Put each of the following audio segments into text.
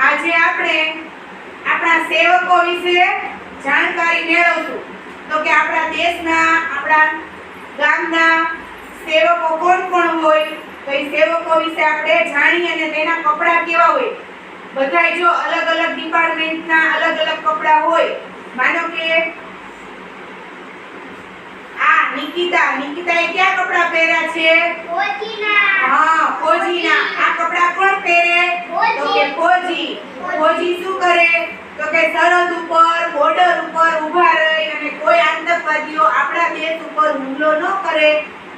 આજે આપણે આપણા સેવકો વિશે જાણકારી મેળવશું. તો કે આપણા દેશના, આપણા ગામના સેવકો કોણ કોણ હોય, તો એ સેવકો વિશે આપણે જાણીએ અને તેના કપડાં કેવા હોય. બધાય જો અલગ અલગ ડિપાર્ટમેન્ટના અલગ અલગ કપડાં હોય. માનો કે નિકિતાએ કયા કપડાં પહેર્યા છે? ફોજીના. ફોજીના. આ કપડાં કોણ પહેરે? તો કે ફોજી. ફોજી શું કરે? તો કે સરહદ ઉપર, બોર્ડર ઉપર ઊભા રહી અને કોઈ આતંકવાદીઓ આપણા દેશ ઉપર હુમલો ન કરે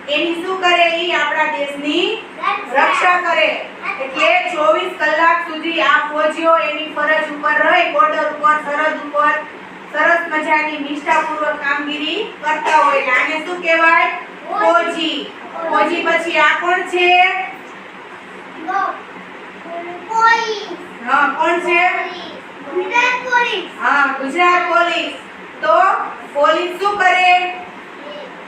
એની શું કરે? ઈ આપણા દેશની રક્ષા કરે. એટલે 24 કલાક સુધી આ ફોજીઓ એની ફરજ ઉપર રહી, બોર્ડર ઉપર, સરહદ ઉપર સરસ મજાની નિષ્ઠાપૂર્વક કામગીરી કરતા હોય. આને શું કહેવાય? ફોજી. ફોજી પછી આ કોણ છે? કોણ છે? ગુજરાત પોલીસ. ગુજરાત પોલીસ. તો પોલીસ શું કરે?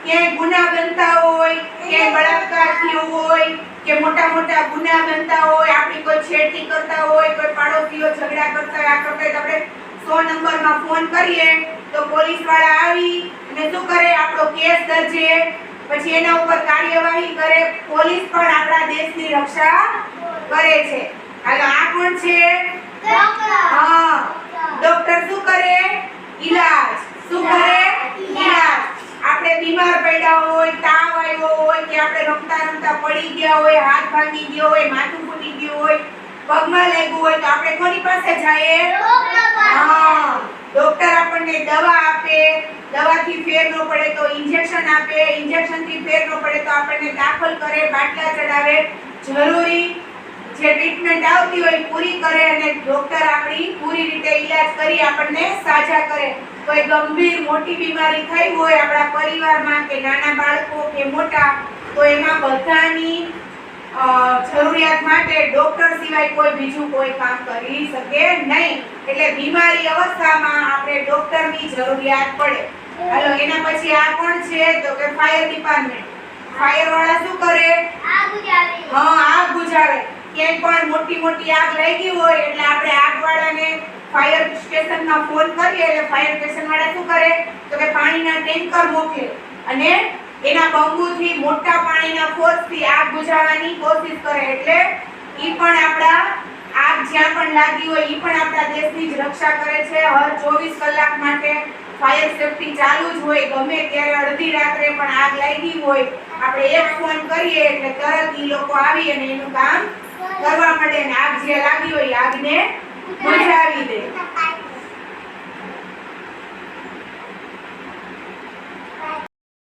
ક્યાંય ગુના બનતા હોય, ક્યાંય બળાત્કાર થયો હોય કે મોટા મોટા ગુના બનતા હોય, આપણી કોઈ છેડતી કરતા હોય, કોઈ પાડોશીઓ ઝઘડા કરતા હોય, આ કરતા આપણે 100 નંબરમાં ફોન કરીએ તો પોલીસ વાળા આવી અને શું કરે? આપણો કેસ દર્જે, પછી એના ઉપર કાર્યવાહી કરે. પોલીસ પણ આપણા દેશની રક્ષા કરે છે. હાલો, આ કોણ છે? ડોક્ટર શું કરે? ઈલાજ. શું કરે? ઈલાજ. આપણે બીમાર પડ્યા હોય, તાવ આવ્યો હોય કે આપણે રમતા રમતા પડી ગયા હોય, હાથ ભાંગી ગયો હોય, માથું ફૂટી ગયું હોય, પગમાં લાગ્યું હોય તો આપણે કોની પાસે જઈએ? ડોક્ટર આપણને દવા આપે, દવાથી ફેર ન પડે તો ઇન્જેક્શન આપે, ઇન્જેક્શનથી ફેર ન પડે તો આપણને દાખલ કરે, બાટલા ચડાવે. જરૂરી જે ટ્રીટમેન્ટ આવતી હોય પૂરી કરે અને ડોક્ટર આપણી પૂરી રીતે ઈલાજ કરી આપણને સાજા કરે. કોઈ ગંભીર મોટી બીમારી થઈ હોય આપણા પરિવારમાં કે નાના બાળકો કે મોટા, તો એમાં બધાની જરૂરિયાત માટે ડોક્ટર સિવાય કોઈ બીજું કોઈ કામ કરી શકે નહીં. એટલે બીમારી અવસ્થામાં આપણે ડોક્ટરની જરૂરિયાત પડે. હાલો, એના પછી આ કોણ છે? તો કે ફાયર ડિપાર્ટમેન્ટ. ફાયર વાળા શું કરે? આગ બુઝાવે. આગ બુઝાવે. ક્યાંય પણ મોટી મોટી આગ લાગી હોય એટલે આપણે આગવાળાને ફાયર સ્ટેશનમાં ફોન કરીએ એટલે ફાયર સ્ટેશન વાળા શું કરે? તો કે પાણીના ટેન્કર મોકલે અને એના બંબુથી મોટા પાણીના ફોર્સથી આગ બુઝાવવાની કોશિશ કરે. એટલે ઈ પણ આપણા આગ જ્યાં પણ લાગી હોય ઈ પણ આપણા દેશની જ રક્ષા કરે છે. હર 24 કલાક માટે ફાયર સેફટી ચાલુ જ હોય. ગમે ત્યારે અડધી રાત્રે પણ આગ લાગી હોય, આપણે એક ફોન કરીએ એટલે તરત ઈ લોકો આવી અને એનું કામ કરવા માંડે અને આગ જે લાગી હોય આગને બુઝાવી દે.